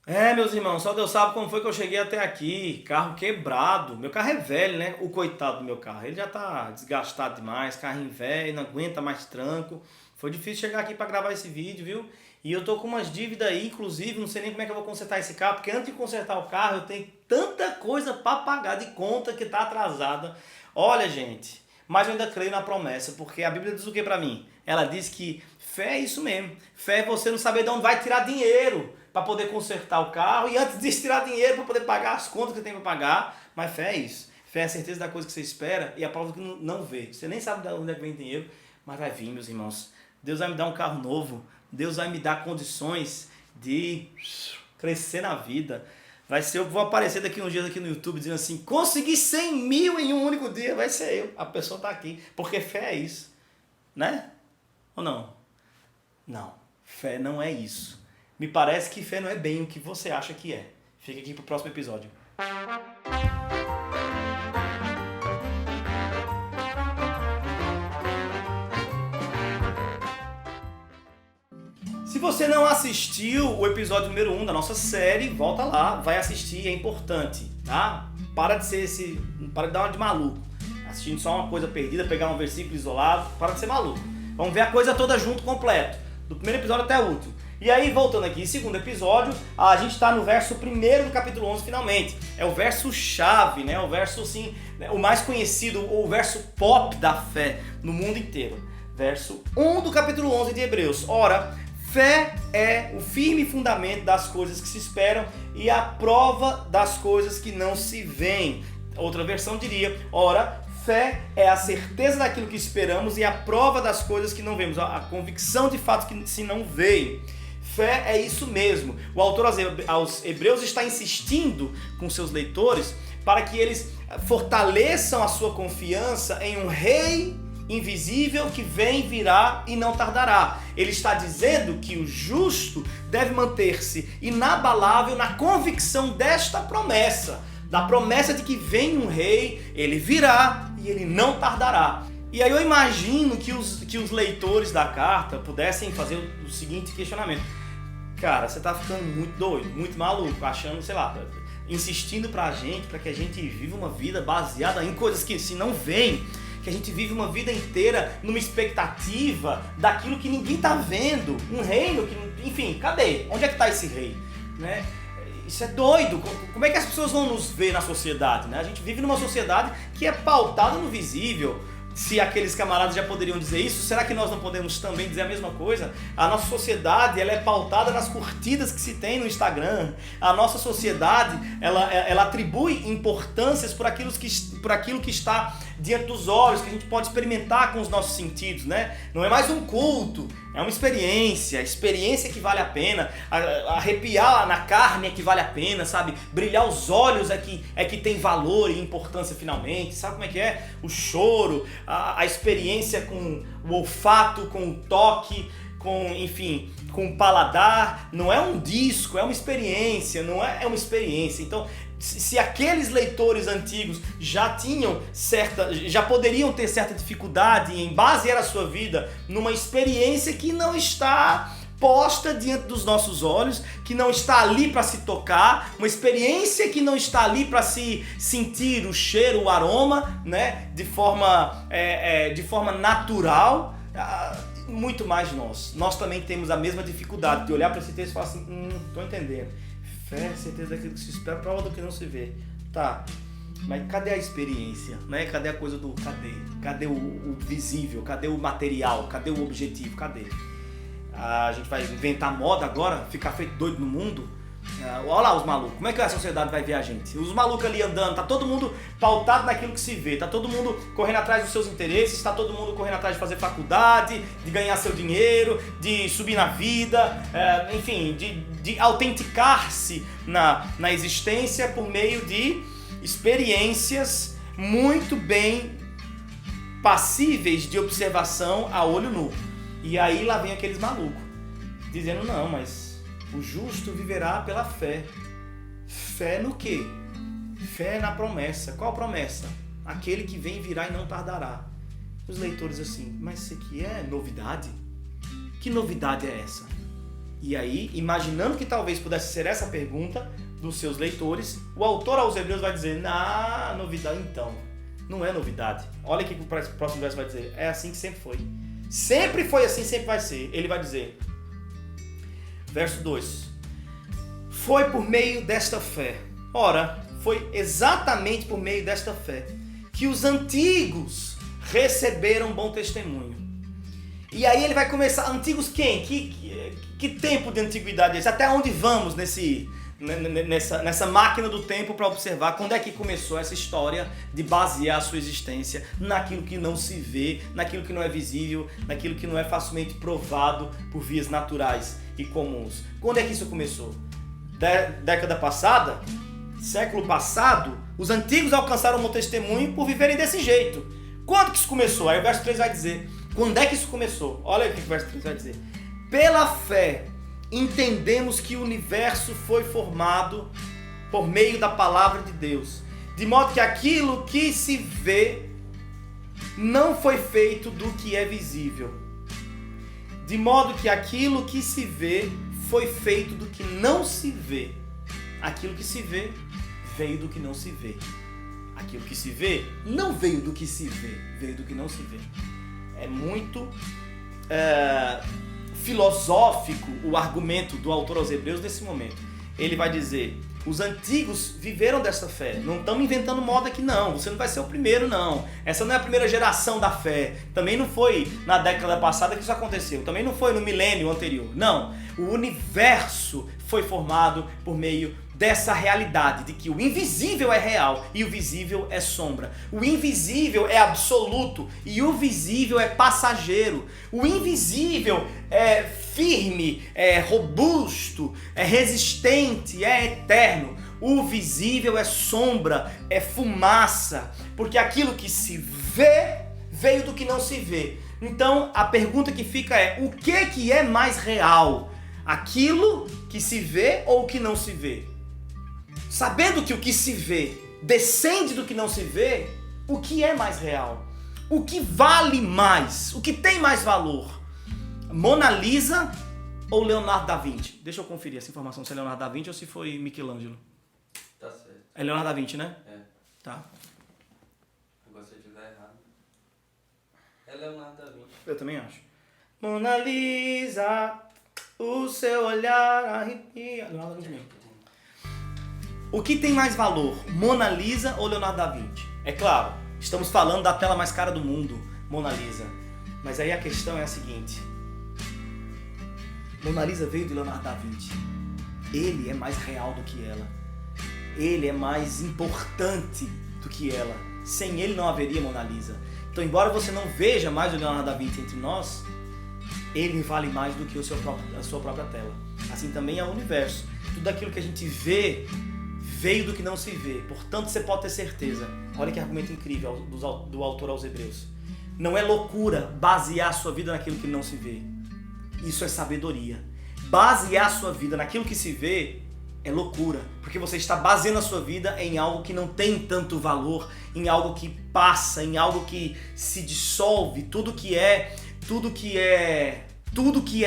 Meus irmãos, só Deus sabe como foi que eu cheguei até aqui. Carro quebrado. Meu carro é velho, né? O coitado do meu carro. Ele já tá desgastado demais, carrinho velho, não aguenta mais tranco. Foi difícil chegar aqui pra gravar esse vídeo, viu? E eu tô com umas dívidas aí, inclusive, não sei nem como é que eu vou consertar esse carro, porque antes de consertar o carro, eu tenho tanta coisa pra pagar de conta que tá atrasada. Olha, gente, mas eu ainda creio na promessa, porque a Bíblia diz o que pra mim? Ela diz que fé é isso mesmo. Fé é você não saber de onde vai tirar dinheiro para poder consertar o carro e antes disso tirar dinheiro para poder pagar as contas que tem para pagar. Mas fé é isso. Fé é a certeza da coisa que você espera e a prova que não vê. Você nem sabe de onde é que vem dinheiro, mas vai vir, meus irmãos. Deus vai me dar um carro novo. Deus vai me dar condições de crescer na vida. Vai ser eu que vou aparecer daqui uns dias aqui no YouTube dizendo assim, consegui 100 mil em um único dia. Vai ser eu. A pessoa tá aqui. Porque fé é isso. Né? Ou não? Não. Fé não é isso. Me parece que fé não é bem o que você acha que é. Fica aqui pro próximo episódio. Se você não assistiu o episódio número 1 da nossa série, volta lá, vai assistir, é importante, tá? Para de ser para de dar uma de maluco. Assistindo só uma coisa perdida, pegar um versículo isolado, para de ser maluco. Vamos ver a coisa toda junto, completo. Do primeiro episódio até o último. E aí, voltando aqui, segundo episódio, a gente está no verso 1º do capítulo 11, finalmente. É o verso chave, né? O verso, assim, o mais conhecido, o verso pop da fé no mundo inteiro. Verso 1 do capítulo 11 de Hebreus. Ora, fé é o firme fundamento das coisas que se esperam e a prova das coisas que não se veem. Outra versão diria, ora, fé é a certeza daquilo que esperamos e a prova das coisas que não vemos, a convicção de fato que se não veio. Fé é isso mesmo. O autor aos Hebreus está insistindo com seus leitores para que eles fortaleçam a sua confiança em um rei invisível que vem, virá e não tardará. Ele está dizendo que o justo deve manter-se inabalável na convicção desta promessa, da promessa de que vem um rei, ele virá e ele não tardará. E aí eu imagino que os leitores da carta pudessem fazer o seguinte questionamento. Cara, você tá ficando muito doido, muito maluco, achando, sei lá, insistindo pra gente, pra que a gente viva uma vida baseada em coisas que se não vêm, que a gente vive uma vida inteira numa expectativa daquilo que ninguém tá vendo, um reino que, enfim, cadê? Onde é que tá esse rei? Né? Isso é doido, como é que as pessoas vão nos ver na sociedade? Né? A gente vive numa sociedade que é pautada no visível. Se aqueles camaradas já poderiam dizer isso, será que nós não podemos também dizer a mesma coisa? A nossa sociedade ela é pautada nas curtidas que se tem no Instagram. A nossa sociedade ela atribui importâncias por aquilo que está diante dos olhos, que a gente pode experimentar com os nossos sentidos, né? Não é mais um culto, é uma experiência. A experiência que vale a pena, arrepiar na carne é que vale a pena, sabe? Brilhar os olhos é que tem valor e importância finalmente. Sabe como é que é? O choro, a experiência com o olfato, com o toque, enfim, com o paladar. Não é um disco, é uma experiência, não é uma experiência. Então, se aqueles leitores antigos já poderiam ter certa dificuldade em basear a sua vida numa experiência que não está posta diante dos nossos olhos, que não está ali para se tocar, uma experiência que não está ali para se sentir o cheiro, o aroma, né, de forma natural. Muito mais nós também temos a mesma dificuldade de olhar para esse texto e falar assim, estou entendendo. Fé, certeza daquilo que se espera, prova do que não se vê. Tá, mas cadê a experiência? Né? Cadê a coisa do... Cadê o visível? Cadê o material? Cadê o objetivo? Cadê? A gente vai inventar moda agora? Ficar feito doido no mundo? Olha lá os malucos, como é que a sociedade vai ver a gente? Os malucos ali andando, tá todo mundo pautado naquilo que se vê, tá todo mundo correndo atrás dos seus interesses, tá todo mundo correndo atrás de fazer faculdade, de ganhar seu dinheiro, de subir na vida, enfim, de autenticar-se na existência por meio de experiências muito bem passíveis de observação a olho nu. E aí lá vem aqueles malucos, dizendo não, mas o justo viverá pela fé. Fé no quê? Fé na promessa. Qual promessa? Aquele que vem virá e não tardará. Os leitores assim, mas isso aqui é novidade? Que novidade é essa? E aí, imaginando que talvez pudesse ser essa pergunta dos seus leitores, o autor aos Hebreus vai dizer, novidade então, não é novidade. Olha o que o próximo verso vai dizer, é assim que sempre foi. Sempre foi assim, sempre vai ser. Ele vai dizer, verso 2, foi por meio desta fé. Ora, foi exatamente por meio desta fé que os antigos receberam bom testemunho. E aí ele vai começar, antigos quem? Que tempo de antiguidade é esse? Até onde vamos nessa máquina do tempo para observar quando é que começou essa história de basear a sua existência naquilo que não se vê, naquilo que não é visível, naquilo que não é facilmente provado por vias naturais e comuns. Quando é que isso começou? Década passada? Século passado? Os antigos alcançaram um testemunho por viverem desse jeito. Quando que isso começou? Aí o verso 3 vai dizer, quando é que isso começou? Olha o que o verso 3 vai dizer. Pela fé, entendemos que o universo foi formado por meio da palavra de Deus, de modo que aquilo que se vê não foi feito do que é visível. De modo que aquilo que se vê foi feito do que não se vê. Aquilo que se vê veio do que não se vê. Aquilo que se vê não veio do que se vê, veio do que não se vê. É muito filosófico o argumento do autor aos Hebreus nesse momento. Ele vai dizer, os antigos viveram dessa fé. Não estamos inventando moda aqui não, você não vai ser o primeiro não. Essa não é a primeira geração da fé. Também não foi na década passada que isso aconteceu. Também não foi no milênio anterior. Não, o universo foi formado por meio dessa realidade de que o invisível é real e o visível é sombra. O invisível é absoluto e o visível é passageiro. O invisível é firme, é robusto, é resistente, é eterno. O visível é sombra, é fumaça, porque aquilo que se vê veio do que não se vê. Então a pergunta que fica é, o que é mais real? Aquilo que se vê ou o que não se vê? Sabendo que o que se vê descende do que não se vê, o que é mais real? O que vale mais? O que tem mais valor? Mona Lisa ou Leonardo da Vinci? Deixa eu conferir essa informação, se é Leonardo da Vinci ou se foi Michelangelo. Tá certo. É Leonardo da Vinci, né? É. Tá. Agora se eu estiver errado. É Leonardo da Vinci. Eu também acho. Mona Lisa, o seu olhar arrepia. Leonardo da Vinci mesmo. O que tem mais valor, Mona Lisa ou Leonardo da Vinci? É claro, estamos falando da tela mais cara do mundo, Mona Lisa. Mas aí a questão é a seguinte. Mona Lisa veio de Leonardo da Vinci. Ele é mais real do que ela. Ele é mais importante do que ela. Sem ele não haveria Mona Lisa. Então, embora você não veja mais o Leonardo da Vinci entre nós, ele vale mais do que a sua própria tela. Assim também é o universo. Tudo aquilo que a gente vê veio do que não se vê. Portanto, você pode ter certeza. Olha que argumento incrível do autor aos Hebreus. Não é loucura basear a sua vida naquilo que não se vê. Isso é sabedoria. Basear a sua vida naquilo que se vê é loucura. Porque você está baseando a sua vida em algo que não tem tanto valor, em algo que passa, em algo que se dissolve. Tudo que é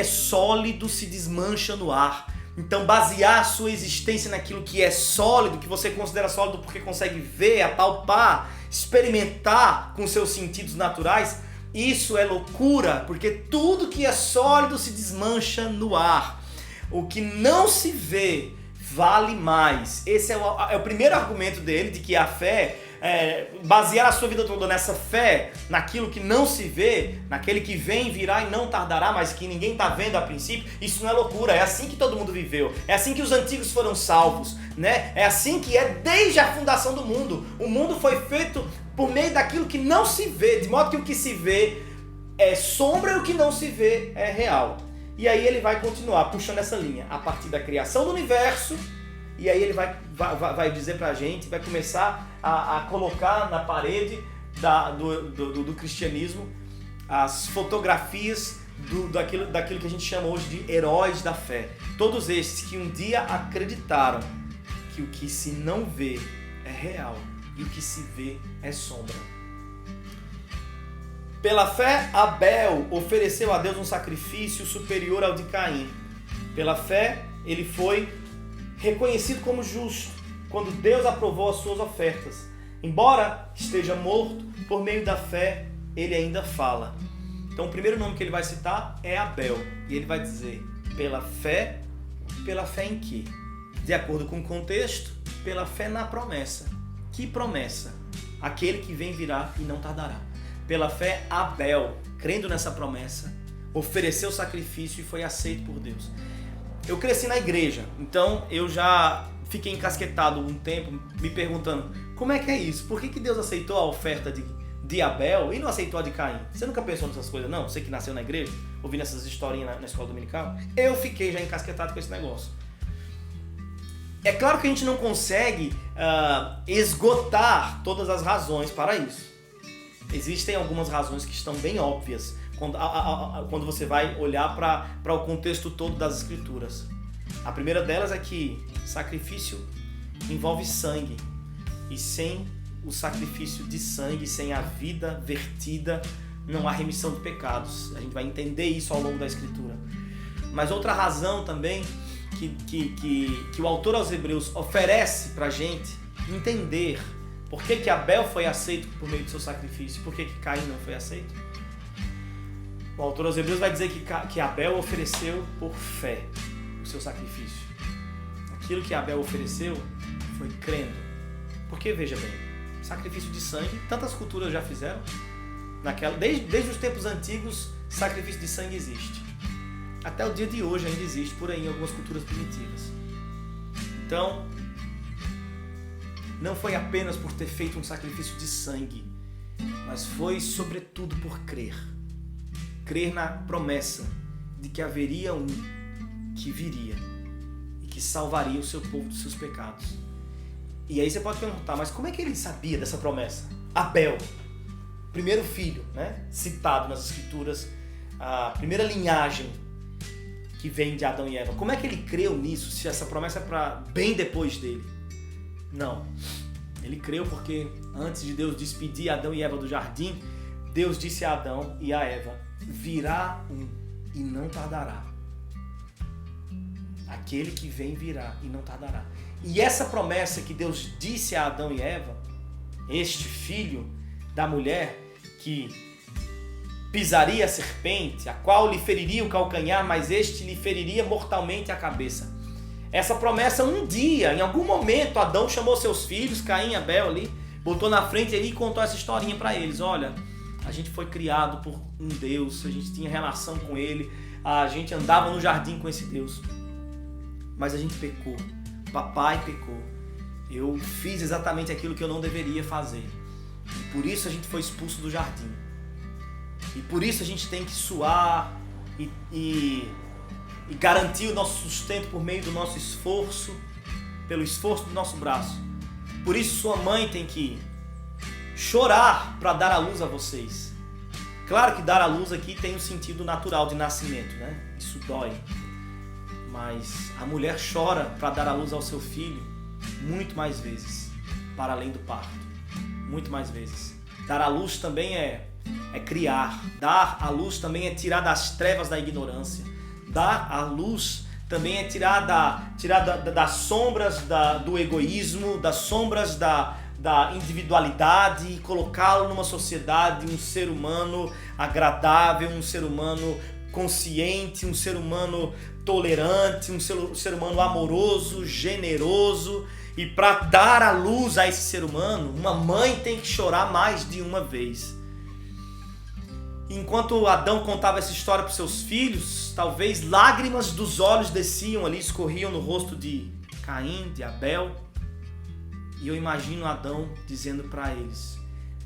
sólido se desmancha no ar. Então, basear a sua existência naquilo que é sólido, que você considera sólido porque consegue ver, apalpar, experimentar com seus sentidos naturais, isso é loucura, porque tudo que é sólido se desmancha no ar. O que não se vê vale mais. Esse é o primeiro argumento dele, de que a fé, basear a sua vida toda nessa fé, naquilo que não se vê, naquele que vem, virá e não tardará, mas que ninguém está vendo a princípio, isso não é loucura, é assim que todo mundo viveu, é assim que os antigos foram salvos, né? É assim que é desde a fundação do mundo. O mundo foi feito por meio daquilo que não se vê, de modo que o que se vê é sombra e o que não se vê é real. E aí ele vai continuar puxando essa linha, a partir da criação do universo. E aí ele vai dizer pra gente, vai começar a colocar na parede do cristianismo as fotografias daquilo que a gente chama hoje de heróis da fé. Todos esses que um dia acreditaram que o que se não vê é real e o que se vê é sombra. Pela fé, Abel ofereceu a Deus um sacrifício superior ao de Caim. Pela fé, ele foi reconhecido como justo quando Deus aprovou as suas ofertas. Embora esteja morto, por meio da fé, ele ainda fala. Então o primeiro nome que ele vai citar é Abel. E ele vai dizer, pela fé em quê? De acordo com o contexto, pela fé na promessa. Que promessa? Aquele que vem virá e não tardará. Pela fé, Abel, crendo nessa promessa, ofereceu sacrifício e foi aceito por Deus. Eu cresci na igreja, então eu já fiquei encasquetado um tempo me perguntando, como é que é isso? Por que Deus aceitou a oferta de Abel e não aceitou a de Caim? Você nunca pensou nessas coisas, não? Você que nasceu na igreja, ouvindo essas historinhas na escola dominical? Eu fiquei já encasquetado com esse negócio. É claro que a gente não consegue esgotar todas as razões para isso. Existem algumas razões que estão bem óbvias quando você vai olhar para o contexto todo das Escrituras. A primeira delas é que sacrifício envolve sangue. E sem o sacrifício de sangue, sem a vida vertida, não há remissão de pecados. A gente vai entender isso ao longo da Escritura. Mas outra razão também que o autor aos Hebreus oferece para a gente entender por que Abel foi aceito por meio do seu sacrifício e por que Caim não foi aceito. O autor aos Hebreus vai dizer que Abel ofereceu por fé o seu sacrifício. Aquilo que Abel ofereceu foi crendo. Porque, veja bem, sacrifício de sangue, tantas culturas já fizeram. Desde os tempos antigos, sacrifício de sangue existe. Até o dia de hoje ainda existe por aí em algumas culturas primitivas. Então, não foi apenas por ter feito um sacrifício de sangue, mas foi sobretudo por crer. Crer na promessa de que haveria um que viria e que salvaria o seu povo dos seus pecados. E aí você pode perguntar, mas como é que ele sabia dessa promessa? Abel, primeiro filho, né? Citado nas Escrituras, a primeira linhagem que vem de Adão e Eva. Como é que ele creu nisso, se essa promessa é para bem depois dele? Não. Ele creu porque antes de Deus despedir Adão e Eva do jardim, Deus disse a Adão e a Eva, virá um e não tardará. Aquele que vem virá e não tardará. E essa promessa que Deus disse a Adão e Eva, este filho da mulher que pisaria a serpente, a qual lhe feriria o calcanhar, mas este lhe feriria mortalmente a cabeça. Essa promessa, um dia, em algum momento, Adão chamou seus filhos, Caim e Abel ali, botou na frente ali e contou essa historinha para eles. Olha, a gente foi criado por um Deus, a gente tinha relação com Ele, a gente andava no jardim com esse Deus. Mas a gente pecou, papai pecou. Eu fiz exatamente aquilo que eu não deveria fazer. E por isso a gente foi expulso do jardim. E por isso a gente tem que suar e garantir o nosso sustento por meio do nosso esforço, pelo esforço do nosso braço. Por isso sua mãe tem que chorar para dar a luz a vocês. Claro que dar a luz aqui tem um sentido natural de nascimento, né? Isso dói. Mas a mulher chora para dar a luz ao seu filho muito mais vezes, para além do parto. Muito mais vezes. Dar a luz também é criar. Dar a luz também é tirar das trevas da ignorância. Dar a luz também é tirar das sombras do egoísmo, das sombras da individualidade e colocá-lo numa sociedade, um ser humano agradável, um ser humano consciente, um ser humano tolerante, um ser humano amoroso, generoso. E para dar a luz a esse ser humano, uma mãe tem que chorar mais de uma vez. Enquanto Adão contava essa história para os seus filhos, talvez lágrimas dos olhos desciam ali, escorriam no rosto de Caim, de Abel. E eu imagino Adão dizendo para eles,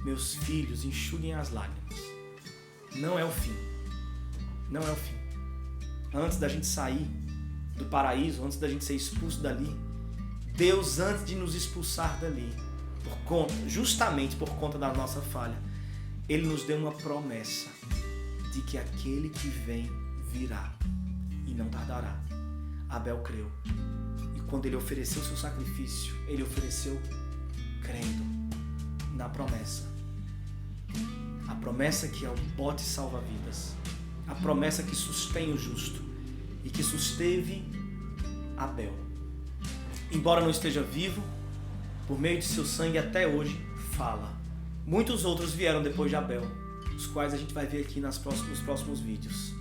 meus filhos, enxuguem as lágrimas. Não é o fim. Não é o fim. Antes da gente sair do paraíso, antes da gente ser expulso dali, Deus, antes de nos expulsar dali, justamente por conta da nossa falha, Ele nos deu uma promessa de que aquele que vem virá e não tardará. Abel creu. E quando ele ofereceu seu sacrifício, ele ofereceu crendo na promessa. A promessa que é o bote salva-vidas. A promessa que sustém o justo. e que susteve Abel. Embora não esteja vivo, por meio de seu sangue até hoje fala. Muitos outros vieram depois de Abel, os quais a gente vai ver aqui nos próximos vídeos.